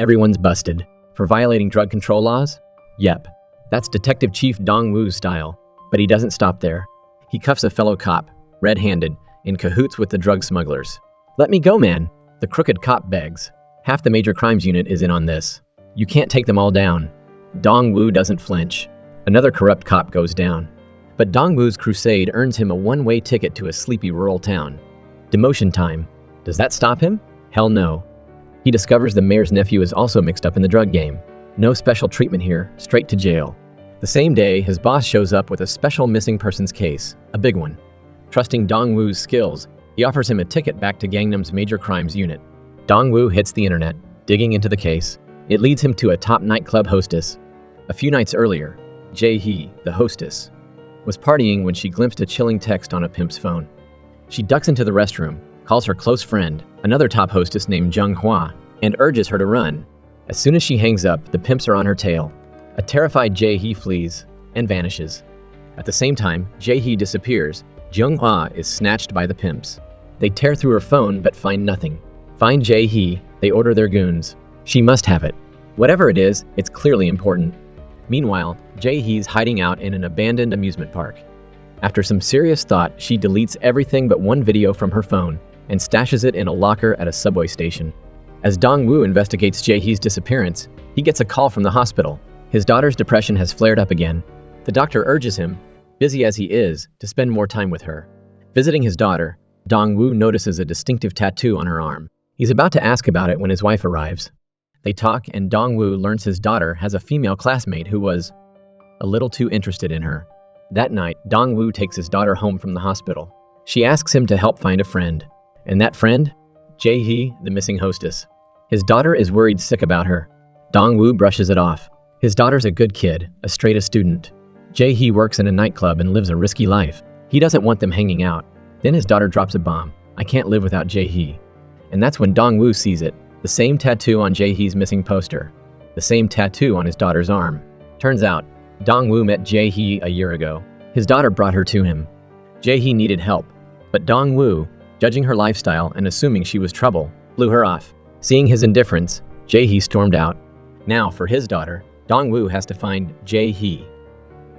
Everyone's busted. For violating drug control laws? Yep. That's Detective Chief Dong-woo's style. But he doesn't stop there. He cuffs a fellow cop, red-handed, in cahoots with the drug smugglers. "Let me go, man," the crooked cop begs. Half the major crimes unit is in on this. You can't take them all down. Dong-woo doesn't flinch. Another corrupt cop goes down. But Dong-woo's crusade earns him a one-way ticket to a sleepy rural town. Demotion time. Does that stop him? Hell no. He discovers the mayor's nephew is also mixed up in the drug game. No special treatment here, straight to jail. The same day, his boss shows up with a special missing persons case, a big one. Trusting Dong-woo's skills, he offers him a ticket back to Gangnam's major crimes unit. Dong-woo hits the internet, digging into the case. It leads him to a top nightclub hostess. A few nights earlier, Jae-hee, the hostess, was partying when she glimpsed a chilling text on a pimp's phone. She ducks into the restroom, calls her close friend, another top hostess named Jung-hwa, and urges her to run. As soon as she hangs up, the pimps are on her tail. A terrified Jae-hee flees and vanishes. At the same time, Jae-hee disappears. Jung-hwa is snatched by the pimps. They tear through her phone but find nothing. Find Jae-hee, they order their goons. She must have it. Whatever it is, it's clearly important. Meanwhile, Jae-hee's hiding out in an abandoned amusement park. After some serious thought, she deletes everything but one video from her phone and stashes it in a locker at a subway station. As Dong-woo investigates Jae-hee's disappearance, he gets a call from the hospital. His daughter's depression has flared up again. The doctor urges him, busy as he is, to spend more time with her. Visiting his daughter, Dong-woo notices a distinctive tattoo on her arm. He's about to ask about it when his wife arrives. They talk, and Dong-woo learns his daughter has a female classmate who was a little too interested in her. That night, Dong-woo takes his daughter home from the hospital. She asks him to help find a friend. And that friend? Jae-hee, the missing hostess. His daughter is worried sick about her. Dong-woo brushes it off. His daughter's a good kid, a straight-A student. Jae-hee works in a nightclub and lives a risky life. He doesn't want them hanging out. Then his daughter drops a bomb. I can't live without Jae-hee. And that's when Dong-woo sees it. The same tattoo on Jae-hee's missing poster. The same tattoo on his daughter's arm. Turns out, Dong-woo met Jae-hee a year ago. His daughter brought her to him. Jae-hee needed help, but Dong-woo, judging her lifestyle and assuming she was trouble, blew her off. Seeing his indifference, Jae-hee stormed out. Now, for his daughter, Dong-woo has to find Jae-hee.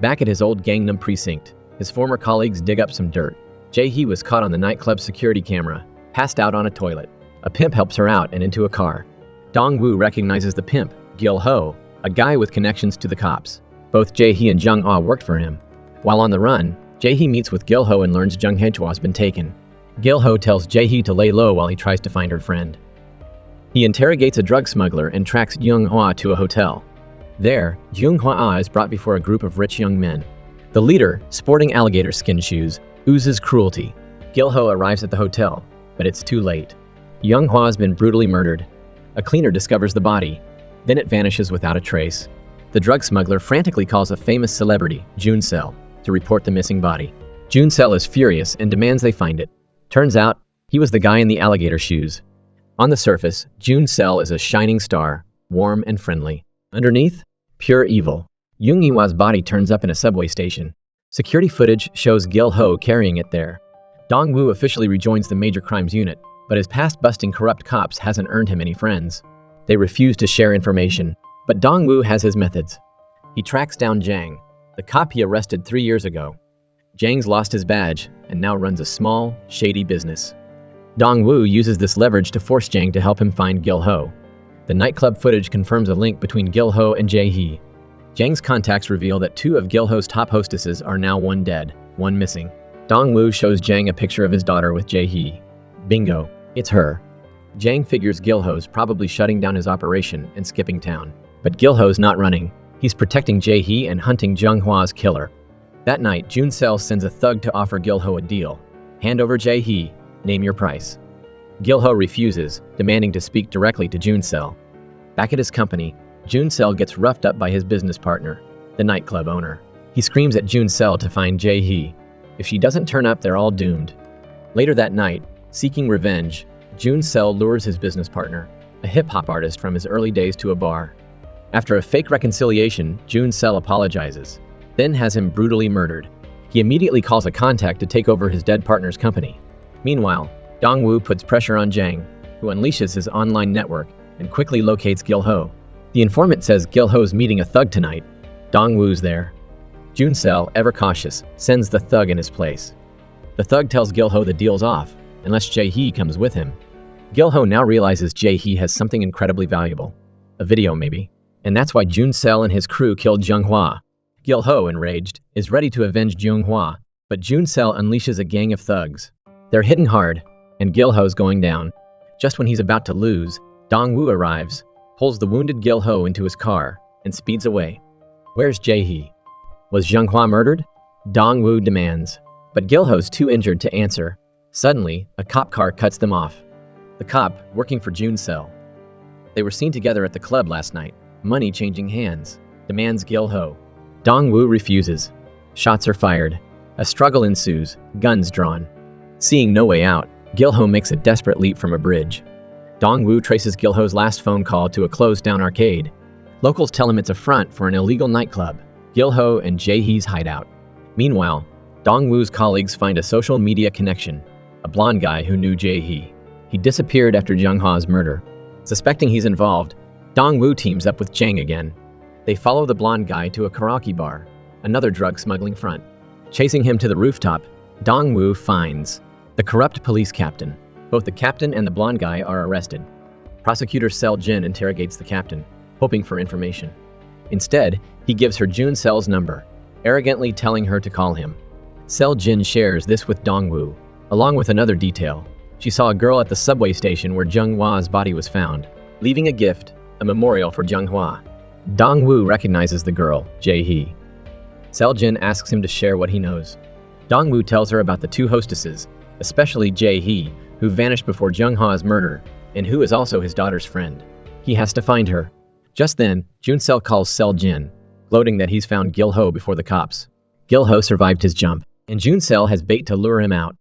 Back at his old Gangnam precinct, his former colleagues dig up some dirt. Jae-hee was caught on the nightclub security camera, passed out on a toilet. A pimp helps her out and into a car. Dong-woo recognizes the pimp, Gil-ho, a guy with connections to the cops. Both Jae-hee and Jung-ah worked for him. While on the run, Jae-hee meets with Gil-ho and learns Jung-hae-chwa's been taken. Gil-ho tells Jae-hee to lay low while he tries to find her friend. He interrogates a drug smuggler and tracks Jung-hwa to a hotel. There, Jung-hwa is brought before a group of rich young men. The leader, sporting alligator skin shoes, oozes cruelty. Gil-ho arrives at the hotel, but it's too late. Jung-hwa has been brutally murdered. A cleaner discovers the body. Then it vanishes without a trace. The drug smuggler frantically calls a famous celebrity, Jun-sel, to report the missing body. Jun-sel is furious and demands they find it. Turns out, he was the guy in the alligator shoes. On the surface, Jun-sel is a shining star, warm and friendly. Underneath, pure evil. Jung-hwa's body turns up in a subway station. Security footage shows Gil-ho carrying it there. Dong-woo officially rejoins the major crimes unit, but his past busting corrupt cops hasn't earned him any friends. They refuse to share information, but Dong-woo has his methods. He tracks down Jang, the cop he arrested 3 years ago. Jang's lost his badge and now runs a small, shady business. Dong-woo uses this leverage to force Jang to help him find Gil-ho. The nightclub footage confirms a link between Gil-ho and Jae-hee. Jang's contacts reveal that 2 of Gil-ho's top hostesses are now one dead, one missing. Dong-woo shows Jang a picture of his daughter with Jae-hee. Bingo, it's her. Jang figures Gil-ho's probably shutting down his operation and skipping town. But Gil-ho's not running. He's protecting Jae-hee and hunting Jung-hwa's killer. That night, Jun-sel sends a thug to offer Gil-ho a deal. Hand over Jae-hee, name your price. Gil-ho refuses, demanding to speak directly to Jun-sel. Back at his company, Jun-sel gets roughed up by his business partner, the nightclub owner. He screams at Jun-sel to find Jae-hee. If she doesn't turn up, they're all doomed. Later that night, seeking revenge, Jun-sel lures his business partner, a hip-hop artist from his early days, to a bar. After a fake reconciliation, Jun-sel apologizes, then has him brutally murdered. He immediately calls a contact to take over his dead partner's company. Meanwhile, Dong-woo puts pressure on Jang, who unleashes his online network, and quickly locates Gil-ho. The informant says Gil-ho's meeting a thug tonight. Dong-woo's there. Jun-sel, ever cautious, sends the thug in his place. The thug tells Gil-ho the deal's off, unless Jae-hee comes with him. Gil-ho now realizes Jae-hee has something incredibly valuable. A video, maybe. And that's why Jun-sel and his crew killed Jung-hwa. Gil-ho, enraged, is ready to avenge Jung-hwa, but Jun-sel unleashes a gang of thugs. They're hitting hard, and Gil-ho's going down. Just when he's about to lose, Dong-woo arrives, pulls the wounded Gil-ho into his car, and speeds away. Where's Jae-hee? Was Jung-hwa murdered? Dong-woo demands. But Gil-ho's too injured to answer. Suddenly, a cop car cuts them off. The cop, working for Jun-sel. They were seen together at the club last night. Money changing hands. Demands Gil-ho. Dong-woo refuses. Shots are fired. A struggle ensues, guns drawn. Seeing no way out, Gil-ho makes a desperate leap from a bridge. Dong-woo traces Gil-ho's last phone call to a closed-down arcade. Locals tell him it's a front for an illegal nightclub, Gil-ho and Jae-hee's hideout. Meanwhile, Dong-woo's colleagues find a social media connection, a blonde guy who knew Jae-hee. He disappeared after Jung-hwa's murder. Suspecting he's involved, Dong-woo teams up with Jang again. They follow the blonde guy to a karaoke bar, another drug smuggling front. Chasing him to the rooftop, Dong-woo finds the corrupt police captain. Both the captain and the blonde guy are arrested. Prosecutor Sel-jin interrogates the captain, hoping for information. Instead, he gives her Jun-sel's number, arrogantly telling her to call him. Sel-jin shares this with Dong-woo, along with another detail. She saw a girl at the subway station where Jung-hwa's body was found, leaving a gift, a memorial for Jung-hwa. Dong-woo recognizes the girl, Jae-hee. Sel-jin asks him to share what he knows. Dong-woo tells her about the two hostesses, especially Jae-hee, who vanished before Jung-hwa's murder, and who is also his daughter's friend. He has to find her. Just then, Jun-sel calls Sel-jin, gloating that he's found Gil-ho before the cops. Gil-ho survived his jump, and Jun-sel has bait to lure him out.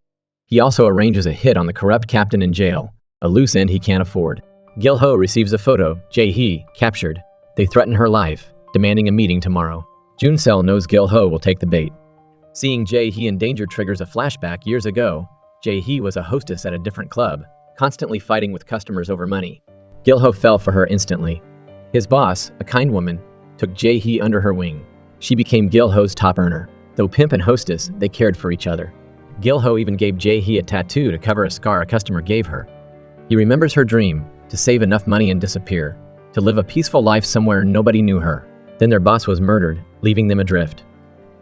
He also arranges a hit on the corrupt captain in jail, a loose end he can't afford. Gil-ho receives a photo, Jae-hee, captured. They threaten her life, demanding a meeting tomorrow. Jun-sel knows Gil-ho will take the bait. Seeing Jae-hee in danger triggers a flashback years ago. Jae-hee was a hostess at a different club, constantly fighting with customers over money. Gil-ho fell for her instantly. His boss, a kind woman, took Jae-hee under her wing. She became Gil-ho's top earner. Though pimp and hostess, they cared for each other. Gil-ho even gave Jae-hee a tattoo to cover a scar a customer gave her. He remembers her dream, to save enough money and disappear, to live a peaceful life somewhere nobody knew her. Then their boss was murdered, leaving them adrift.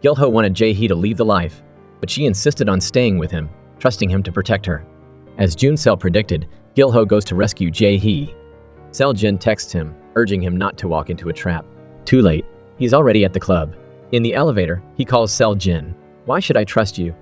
Gil-ho wanted Jae-hee to leave the life, but she insisted on staying with him, trusting him to protect her. As Jun-sel predicted, Gil-ho goes to rescue Jae-hee. Sel-jin texts him, urging him not to walk into a trap. Too late. He's already at the club. In the elevator, he calls Sel-jin. Why should I trust you?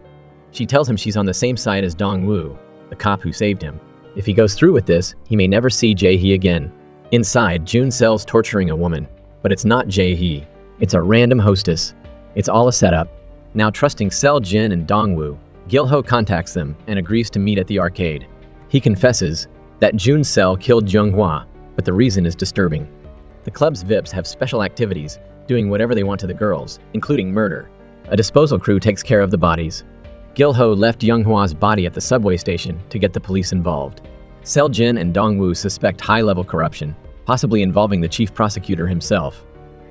She tells him she's on the same side as Dong-woo, the cop who saved him. If he goes through with this, he may never see Jae-hee again. Inside, Jun-sel's torturing a woman. But it's not Jae-hee. It's a random hostess. It's all a setup. Now trusting Sel-jin and Dong-woo, Gil-ho contacts them and agrees to meet at the arcade. He confesses that Jun-sel killed Jung-hwa, but the reason is disturbing. The club's VIPs have special activities, doing whatever they want to the girls, including murder. A disposal crew takes care of the bodies. Gil-ho left Jung-hwa's body at the subway station to get the police involved. Sel-jin and Dong-woo suspect high-level corruption, possibly involving the chief prosecutor himself.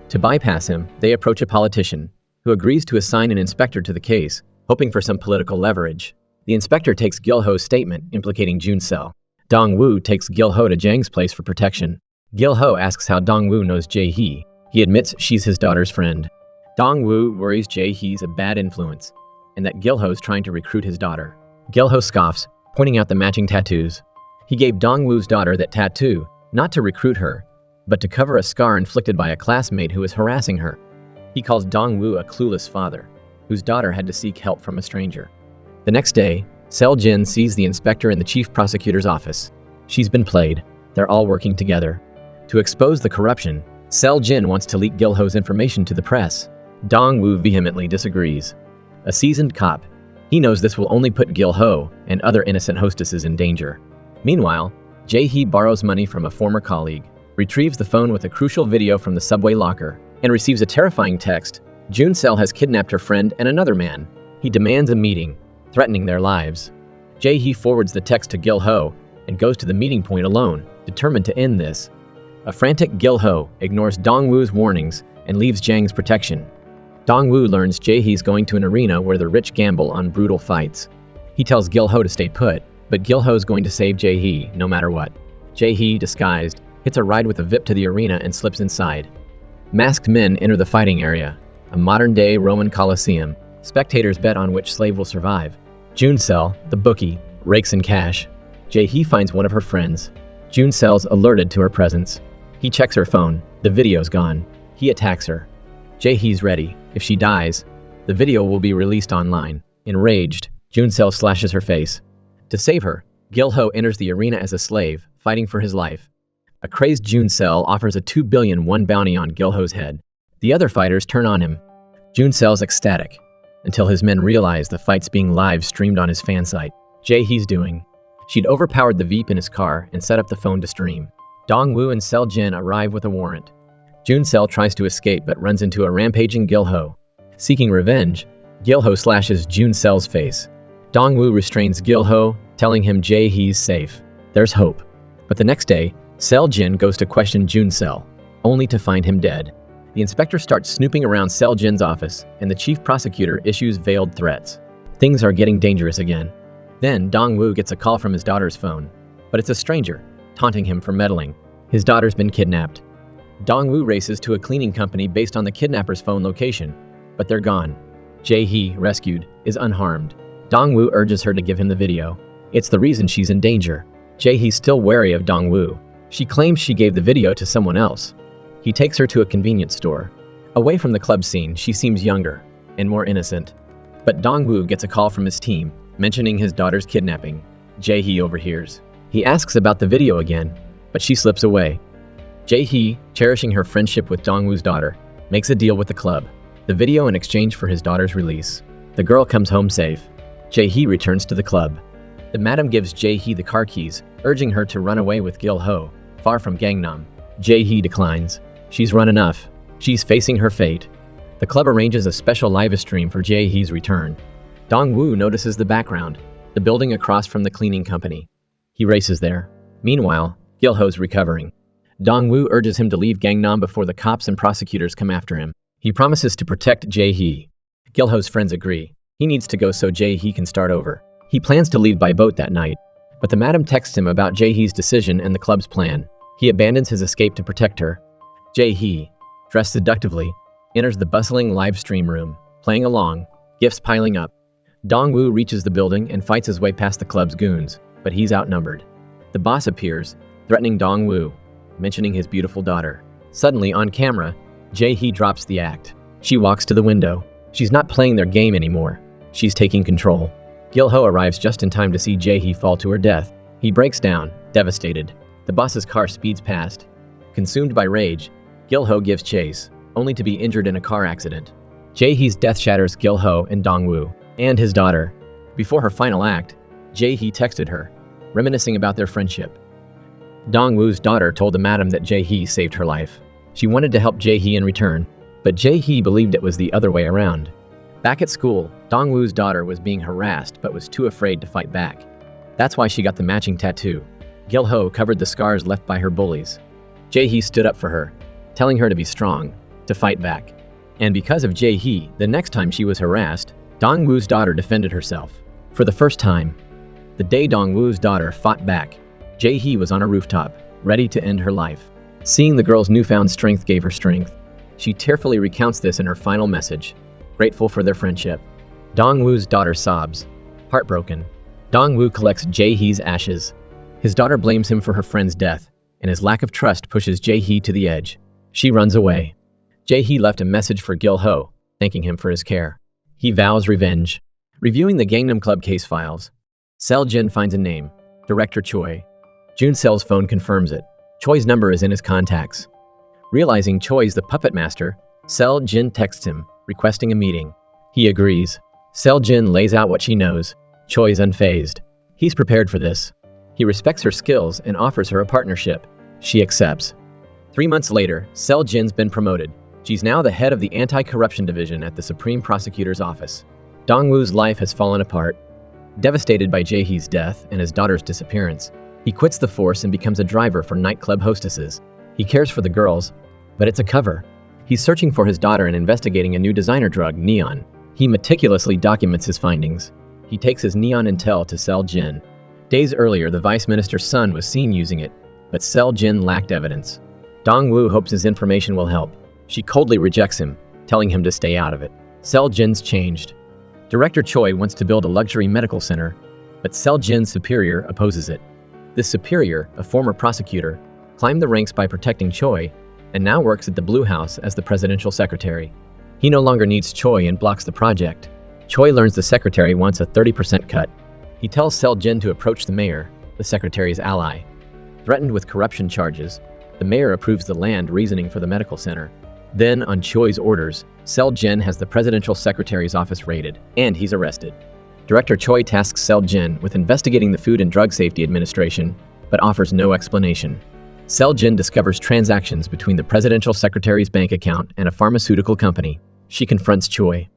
To bypass him, they approach a politician, who agrees to assign an inspector to the case, hoping for some political leverage. The inspector takes Gil-ho's statement implicating Jun-sel. Dong-woo takes Gil-ho to Jang's place for protection. Gil-ho asks how Dong-woo knows Jae-hee. He admits she's his daughter's friend. Dong-woo worries Jae-hee's a bad influence, and that Gil-ho's trying to recruit his daughter. Gil-ho scoffs, pointing out the matching tattoos. He gave Dong-woo's daughter that tattoo, not to recruit her, but to cover a scar inflicted by a classmate who was harassing her. He calls Dong-woo a clueless father, whose daughter had to seek help from a stranger. The next day, Sel-jin sees the inspector in the chief prosecutor's office. She's been played. They're all working together. To expose the corruption, Sel-jin wants to leak Gil-ho's information to the press. Dong-woo vehemently disagrees. A seasoned cop, he knows this will only put Gil-ho and other innocent hostesses in danger. Meanwhile, Jae-hee borrows money from a former colleague, retrieves the phone with a crucial video from the subway locker, and receives a terrifying text. Jun-sel has kidnapped her friend and another man. He demands a meeting, threatening their lives. Jae-hee forwards the text to Gil-ho and goes to the meeting point alone, determined to end this. A frantic Gil-ho ignores Dong-woo's warnings and leaves Jang's protection. Dong-woo learns Jae-hee's going to an arena where the rich gamble on brutal fights. He tells Gil-ho to stay put, but Gil-ho's going to save Jae-hee no matter what. Jae-hee, disguised, hits a ride with a VIP to the arena and slips inside. Masked men enter the fighting area, a modern-day Roman Colosseum. Spectators bet on which slave will survive. Junsel, the bookie, rakes in cash. Jae-hee finds one of her friends. Junsel's alerted to her presence. He checks her phone. The video's gone. He attacks her. Jae-hee's ready. If she dies, the video will be released online. Enraged, Junsel slashes her face. To save her, Gil-ho enters the arena as a slave, fighting for his life. A crazed Junsel offers a 2 billion won bounty on Gil-ho's head. The other fighters turn on him. Junsel's ecstatic, until his men realize the fight's being live-streamed on his fan site. Jae-hee's doing. She'd overpowered the VIP in his car and set up the phone to stream. Dong-woo and Seo-jin arrive with a warrant. Junsel tries to escape but runs into a rampaging Gil-ho. Seeking revenge, Gil-ho slashes Junsel's face. Dong-woo restrains Gil-ho, telling him Jae-hee's safe. There's hope. But the next day, Seo-jin goes to question Junsel, only to find him dead. The inspector starts snooping around Seo-jin's office, and the chief prosecutor issues veiled threats. Things are getting dangerous again. Then Dong-woo gets a call from his daughter's phone, but it's a stranger, taunting him for meddling. His daughter's been kidnapped. Dong-woo races to a cleaning company based on the kidnapper's phone location, but they're gone. Jae-hee, rescued, is unharmed. Dong-woo urges her to give him the video. It's the reason she's in danger. Jae-hee's still wary of Dong-woo. She claims she gave the video to someone else. He takes her to a convenience store. Away from the club scene, she seems younger and more innocent. But Dong-woo gets a call from his team, mentioning his daughter's kidnapping. Jae-hee overhears. He asks about the video again, but she slips away. Jae-hee, cherishing her friendship with Dong-woo's daughter, makes a deal with the club. The video in exchange for his daughter's release. The girl comes home safe. Jae-hee returns to the club. The madam gives Jae-hee the car keys, urging her to run away with Gil-ho, far from Gangnam. Jae-hee declines. She's run enough. She's facing her fate. The club arranges a special live stream for Jae-hee's return. Dong-woo notices the background, the building across from the cleaning company. He races there. Meanwhile, Gil-ho's recovering. Dong-woo urges him to leave Gangnam before the cops and prosecutors come after him. He promises to protect Jae-hee. Gil-ho's friends agree. He needs to go so Jae-hee can start over. He plans to leave by boat that night, but the madam texts him about Jae-hee's decision and the club's plan. He abandons his escape to protect her. Jae-hee, dressed seductively, enters the bustling live stream room, playing along, gifts piling up. Dong-woo reaches the building and fights his way past the club's goons, but he's outnumbered. The boss appears, threatening Dong-woo, mentioning his beautiful daughter. Suddenly, on camera, Jae-hee drops the act. She walks to the window. She's not playing their game anymore. She's taking control. Gil-ho arrives just in time to see Jae-hee fall to her death. He breaks down, devastated. The boss's car speeds past. Consumed by rage, Gil-ho gives chase, only to be injured in a car accident. Jae-hee's death shatters Gil-ho and Dong-woo, and his daughter. Before her final act, Jae-hee texted her, reminiscing about their friendship. Dong-woo's daughter told the madam that Jae-hee saved her life. She wanted to help Jae-hee in return, but Jae-hee believed it was the other way around. Back at school, Dong-woo's daughter was being harassed but was too afraid to fight back. That's why she got the matching tattoo. Gil-ho covered the scars left by her bullies. Jae-hee stood up for her, telling her to be strong, to fight back. And because of Jae-hee, the next time she was harassed, Dong-woo's daughter defended herself. For the first time, the day Dong-woo's daughter fought back, Jae-hee was on a rooftop, ready to end her life. Seeing the girl's newfound strength gave her strength. She tearfully recounts this in her final message, grateful for their friendship. Dong-woo's daughter sobs. Heartbroken, Dong-woo collects Jae-hee's ashes. His daughter blames him for her friend's death, and his lack of trust pushes Jae-hee to the edge. She runs away. Jae-hee left a message for Gil-ho, thanking him for his care. He vows revenge. Reviewing the Gangnam Club case files, Seo-jin finds a name, Director Choy. Junsel's phone confirms it. Choy's number is in his contacts. Realizing Choy's the puppet master, Seo-jin texts him, requesting a meeting. He agrees. Seo-jin lays out what she knows. Choy's unfazed. He's prepared for this. He respects her skills and offers her a partnership. She accepts. 3 months later, Seo-jin's been promoted. She's now the head of the anti-corruption division at the Supreme Prosecutor's office. Dong-woo's life has fallen apart. Devastated by Jae-hee's death and his daughter's disappearance, He quits the force and becomes a driver for nightclub hostesses. He cares for the girls, but it's a cover. He's searching for his daughter and investigating a new designer drug, neon. He meticulously documents his findings. He takes his neon intel to Sel Jin. Days earlier, the vice minister's son was seen using it, but Sel Jin lacked evidence. Dong-woo hopes his information will help. She coldly rejects him, telling him to stay out of it. Sel Jin's changed. Director Choy wants to build a luxury medical center, but Sel Jin's superior opposes it. This superior, a former prosecutor, climbed the ranks by protecting Choy, and now works at the Blue House as the presidential secretary. He no longer needs Choy and blocks the project. Choy learns the secretary wants a 30% cut. He tells Sel Jin to approach the mayor, the secretary's ally. Threatened with corruption charges, the mayor approves the land reasoning for the medical center. Then, on Choi's orders, Sel Jin has the presidential secretary's office raided, and he's arrested. Director Choy tasks Sel Jin with investigating the Food and Drug Safety Administration, but offers no explanation. Sel Jin discovers transactions between the presidential secretary's bank account and a pharmaceutical company. She confronts Choy.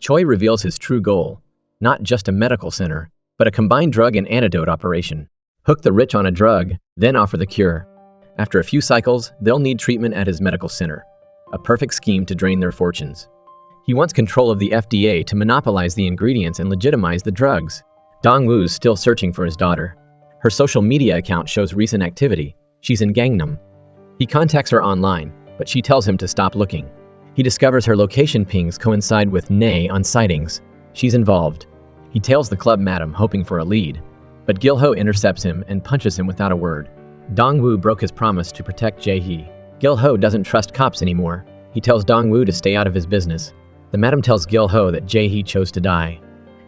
Choy reveals his true goal, not just a medical center, but a combined drug and antidote operation. Hook the rich on a drug, then offer the cure. After a few cycles, they'll need treatment at his medical center. A perfect scheme to drain their fortunes. He wants control of the FDA to monopolize the ingredients and legitimize the drugs. Dong-woo's still searching for his daughter. Her social media account shows recent activity. She's in Gangnam. He contacts her online, but she tells him to stop looking. He discovers her location pings coincide with Nay on sightings. She's involved. He tails the club madam, hoping for a lead. But Gil-ho intercepts him and punches him without a word. Dong-woo broke his promise to protect Jae-hee. Gil-ho doesn't trust cops anymore. He tells Dong-woo to stay out of his business. The madam tells Gil-ho that Jae-hee chose to die.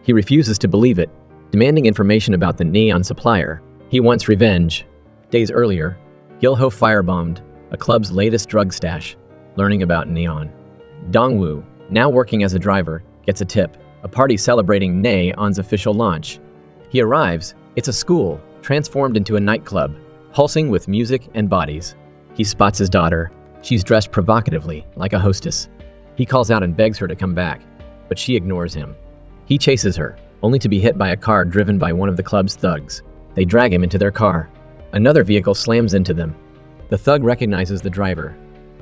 He refuses to believe it, demanding information about the neon supplier. He wants revenge. Days earlier, Gil-ho firebombed a club's latest drug stash, learning about neon. Dong-woo, now working as a driver, gets a tip, a party celebrating Neon's official launch. He arrives. It's a school, transformed into a nightclub, pulsing with music and bodies. He spots his daughter. She's dressed provocatively, like a hostess. He calls out and begs her to come back, but she ignores him. He chases her, only to be hit by a car driven by one of the club's thugs. They drag him into their car. Another vehicle slams into them. The thug recognizes the driver.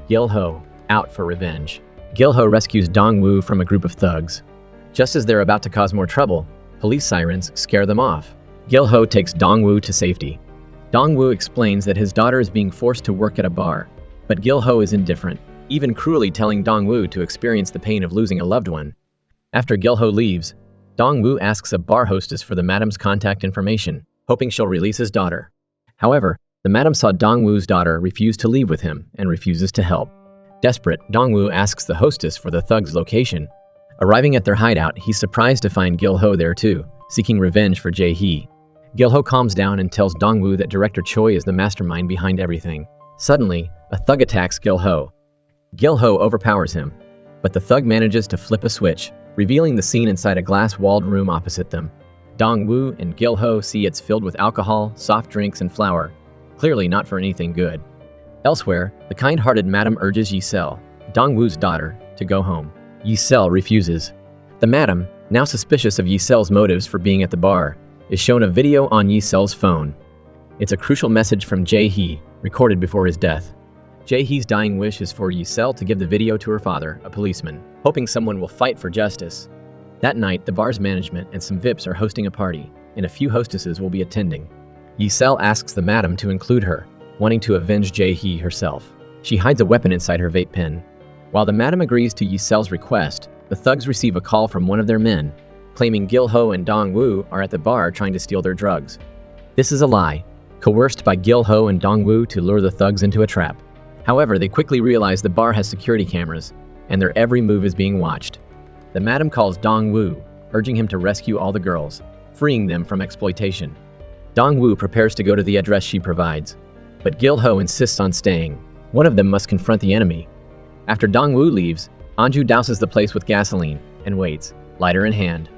Gil-ho, out for revenge. Gil-ho rescues Dong-woo from a group of thugs. Just as they're about to cause more trouble, police sirens scare them off. Gil-ho takes Dong-woo to safety. Dong-woo explains that his daughter is being forced to work at a bar, but Gil-ho is indifferent, even cruelly telling Dong-woo to experience the pain of losing a loved one. After Gil-ho leaves, Dong-woo asks a bar hostess for the madam's contact information, hoping she'll release his daughter. However, the madam saw Dong-woo's daughter refuse to leave with him and refuses to help. Desperate, Dong-woo asks the hostess for the thug's location. Arriving at their hideout, he's surprised to find Gil-ho there too, seeking revenge for Jae-hee. Gil-ho calms down and tells Dong-woo that Director Choy is the mastermind behind everything. Suddenly, a thug attacks Gil-ho. Gil-ho overpowers him, but the thug manages to flip a switch, revealing the scene inside a glass-walled room opposite them. Dong-woo and Gil-ho see it's filled with alcohol, soft drinks, and flour, clearly not for anything good. Elsewhere, the kind-hearted madam urges Yi-sel, Dong-woo's daughter, to go home. Yi-sel refuses. The madam, now suspicious of Yi-sel's motives for being at the bar, is shown a video on Yi-sel's phone. It's a crucial message from Jae-hee, recorded before his death. Jae-hee's dying wish is for Yi-sel to give the video to her father, a policeman, hoping someone will fight for justice. That night, the bar's management and some VIPs are hosting a party, and a few hostesses will be attending. Yi-sel asks the madam to include her, wanting to avenge Jae-hee herself. She hides a weapon inside her vape pen. While the madam agrees to Yi-sel's request, the thugs receive a call from one of their men, claiming Gil-ho and Dong-woo are at the bar trying to steal their drugs. This is a lie, coerced by Gil-ho and Dong-woo to lure the thugs into a trap. However, they quickly realize the bar has security cameras, and their every move is being watched. The madam calls Dong-woo, urging him to rescue all the girls, freeing them from exploitation. Dong-woo prepares to go to the address she provides, but Gil-ho insists on staying. One of them must confront the enemy. After Dong-woo leaves, Anju douses the place with gasoline and waits, lighter in hand.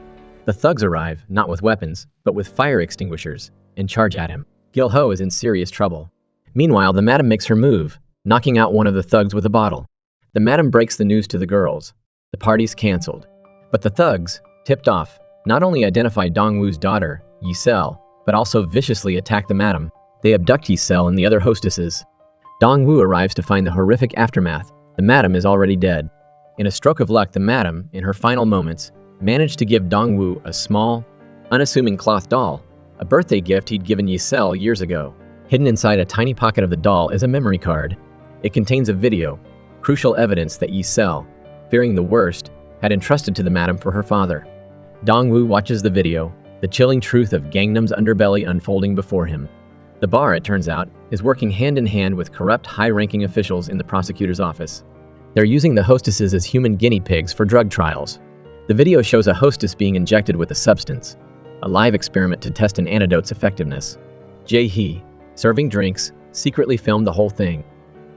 The thugs arrive, not with weapons, but with fire extinguishers, and charge at him. Gil-ho is in serious trouble. Meanwhile, the madam makes her move, knocking out one of the thugs with a bottle. The madam breaks the news to the girls. The party's cancelled. But the thugs, tipped off, not only identify Dong-woo's daughter, Yi-sel, but also viciously attack the madam. They abduct Yi-sel and the other hostesses. Dong-woo arrives to find the horrific aftermath. The madam is already dead. In a stroke of luck, the madam, in her final moments, managed to give Dong-woo a small, unassuming cloth doll, a birthday gift he'd given Yi-sel years ago. Hidden inside a tiny pocket of the doll is a memory card. It contains a video, crucial evidence that Yi-sel, fearing the worst, had entrusted to the madam for her father. Dong-woo watches the video, the chilling truth of Gangnam's underbelly unfolding before him. The bar, it turns out, is working hand-in-hand with corrupt high-ranking officials in the prosecutor's office. They're using the hostesses as human guinea pigs for drug trials. The video shows a hostess being injected with a substance, a live experiment to test an antidote's effectiveness. Jae-hee, serving drinks, secretly filmed the whole thing.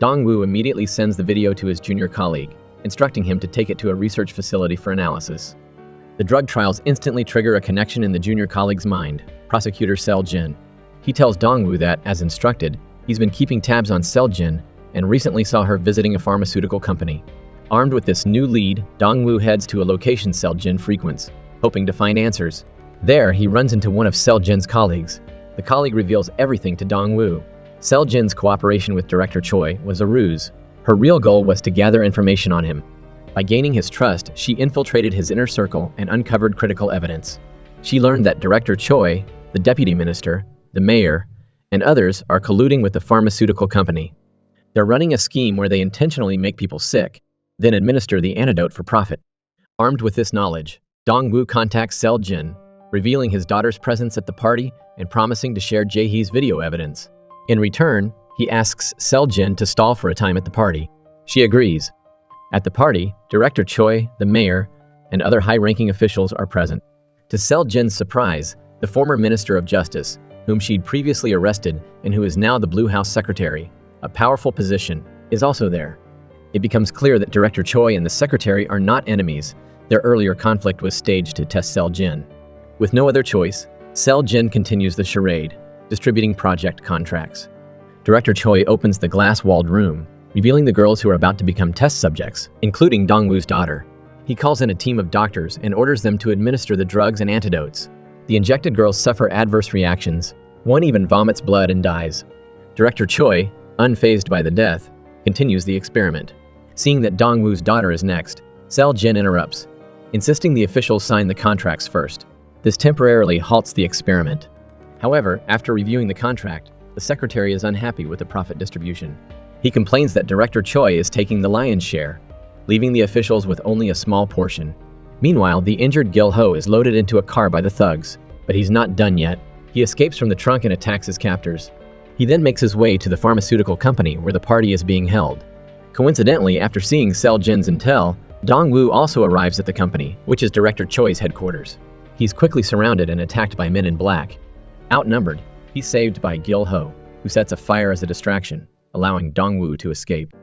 Dong-woo immediately sends the video to his junior colleague, instructing him to take it to a research facility for analysis. The drug trials instantly trigger a connection in the junior colleague's mind, Prosecutor Seo-jin. He tells Dong-woo that, as instructed, he's been keeping tabs on Seo-jin and recently saw her visiting a pharmaceutical company. Armed with this new lead, Dong-woo heads to a location Seo-jin frequents, hoping to find answers. There, he runs into one of Seo-jin's colleagues. The colleague reveals everything to Dong-woo. Seo-jin's cooperation with Director Choy was a ruse. Her real goal was to gather information on him. By gaining his trust, she infiltrated his inner circle and uncovered critical evidence. She learned that Director Choy, the deputy minister, the mayor, and others are colluding with the pharmaceutical company. They're running a scheme where they intentionally make people sick, then administer the antidote for profit. Armed with this knowledge, Dong-woo contacts Seo-jin, revealing his daughter's presence at the party and promising to share Jae-hee's video evidence. In return, he asks Seo-jin to stall for a time at the party. She agrees. At the party, Director Choy, the mayor, and other high-ranking officials are present. To Seo-jin's surprise, the former Minister of Justice, whom she'd previously arrested and who is now the Blue House Secretary, a powerful position, is also there. It becomes clear that Director Choy and the Secretary are not enemies. Their earlier conflict was staged to test Seo-jin. With no other choice, Seo-jin continues the charade, distributing project contracts. Director Choy opens the glass-walled room, revealing the girls who are about to become test subjects, including Dong-woo's daughter. He calls in a team of doctors and orders them to administer the drugs and antidotes. The injected girls suffer adverse reactions. One even vomits blood and dies. Director Choy, unfazed by the death, continues the experiment. Seeing that Dong-woo's daughter is next, Seo-jin interrupts, insisting the officials sign the contracts first. This temporarily halts the experiment. However, after reviewing the contract, the secretary is unhappy with the profit distribution. He complains that Director Choy is taking the lion's share, leaving the officials with only a small portion. Meanwhile, the injured Gil-ho is loaded into a car by the thugs, but he's not done yet. He escapes from the trunk and attacks his captors. He then makes his way to the pharmaceutical company where the party is being held. Coincidentally, after seeing Seo-jin's intel, Dong-woo also arrives at the company, which is Director Choi's headquarters. He's quickly surrounded and attacked by men in black. Outnumbered, he's saved by Gil-ho, who sets a fire as a distraction, allowing Dong-woo to escape.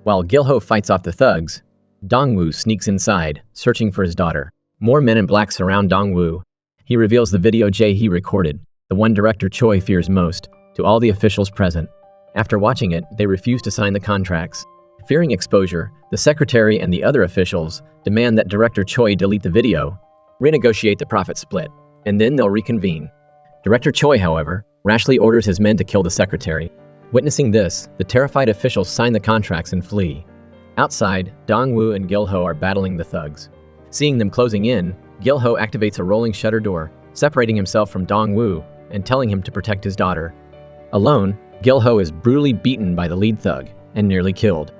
While Gil-ho fights off the thugs, Dong-woo sneaks inside, searching for his daughter. More men in black surround Dong-woo. He reveals the video Jae-hee recorded, the one Director Choy fears most, to all the officials present. After watching it, they refuse to sign the contracts. Fearing exposure, the secretary and the other officials demand that Director Choy delete the video, renegotiate the profit split, and then they'll reconvene. Director Choy, however, rashly orders his men to kill the secretary. Witnessing this, the terrified officials sign the contracts and flee. Outside, Dong-woo and Gil-ho are battling the thugs. Seeing them closing in, Gil-ho activates a rolling shutter door, separating himself from Dong-woo and telling him to protect his daughter. Alone, Gil-ho is brutally beaten by the lead thug and nearly killed.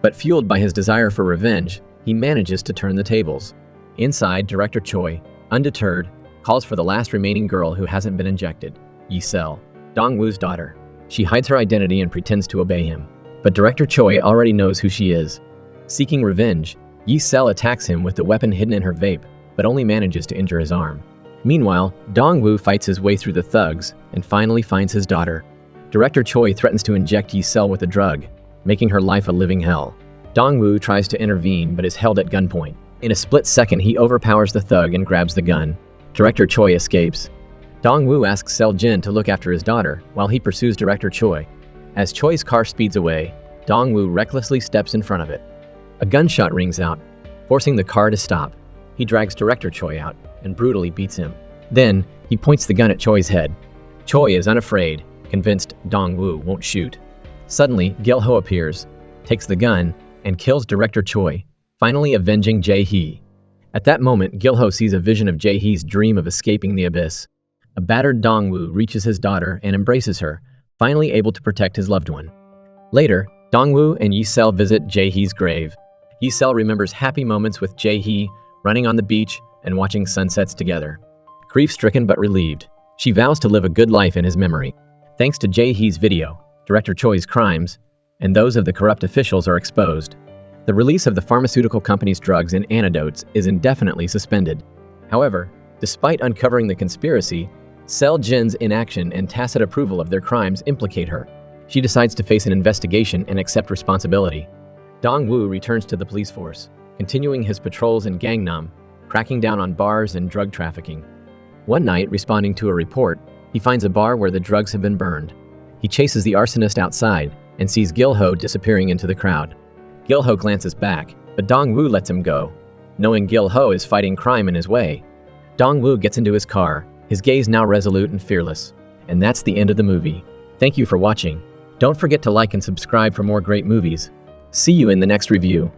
But fueled by his desire for revenge, he manages to turn the tables. Inside, Director Choy, undeterred, calls for the last remaining girl who hasn't been injected, Yi-sel, Dong-woo's daughter. She hides her identity and pretends to obey him. But Director Choy already knows who she is. Seeking revenge, Yi-sel attacks him with the weapon hidden in her vape, but only manages to injure his arm. Meanwhile, Dong-woo fights his way through the thugs and finally finds his daughter. Director Choy threatens to inject Yi-sel with a drug, making her life a living hell. Dong-woo tries to intervene but is held at gunpoint. In a split second, he overpowers the thug and grabs the gun. Director Choy escapes. Dong-woo asks Seo-jin to look after his daughter while he pursues Director Choy. As Choi's car speeds away, Dong-woo recklessly steps in front of it. A gunshot rings out, forcing the car to stop. He drags Director Choy out and brutally beats him. Then, he points the gun at Choi's head. Choy is unafraid. convinced Dong-woo won't shoot. Suddenly, Gil-ho appears, takes the gun, and kills director Choy, finally avenging Jae-hee. At that moment, Gil-ho sees a vision of Jae-hee's dream of escaping the abyss. A battered Dong-woo reaches his daughter and embraces her, finally able to protect his loved one. Later, Dong-woo and Yi-sel visit Jae-hee's grave. Yi-sel remembers happy moments with Jae-hee, running on the beach and watching sunsets together. Grief-stricken but relieved, she vows to live a good life in his memory. Thanks to Jae-hee's video, Director Choi's crimes, and those of the corrupt officials are exposed. The release of the pharmaceutical company's drugs and antidotes is indefinitely suspended. However, despite uncovering the conspiracy, Sel Jin's inaction and tacit approval of their crimes implicate her. She decides to face an investigation and accept responsibility. Dong-woo returns to the police force, continuing his patrols in Gangnam, cracking down on bars and drug trafficking. One night, responding to a report, he finds a bar where the drugs have been burned. He chases the arsonist outside and sees Gil-ho disappearing into the crowd. Gil-ho glances back, but Dong-woo lets him go, knowing Gil-ho is fighting crime in his way. Dong-woo gets into his car, his gaze now resolute and fearless. And that's the end of the movie. Thank you for watching. Don't forget to like and subscribe for more great movies. See you in the next review.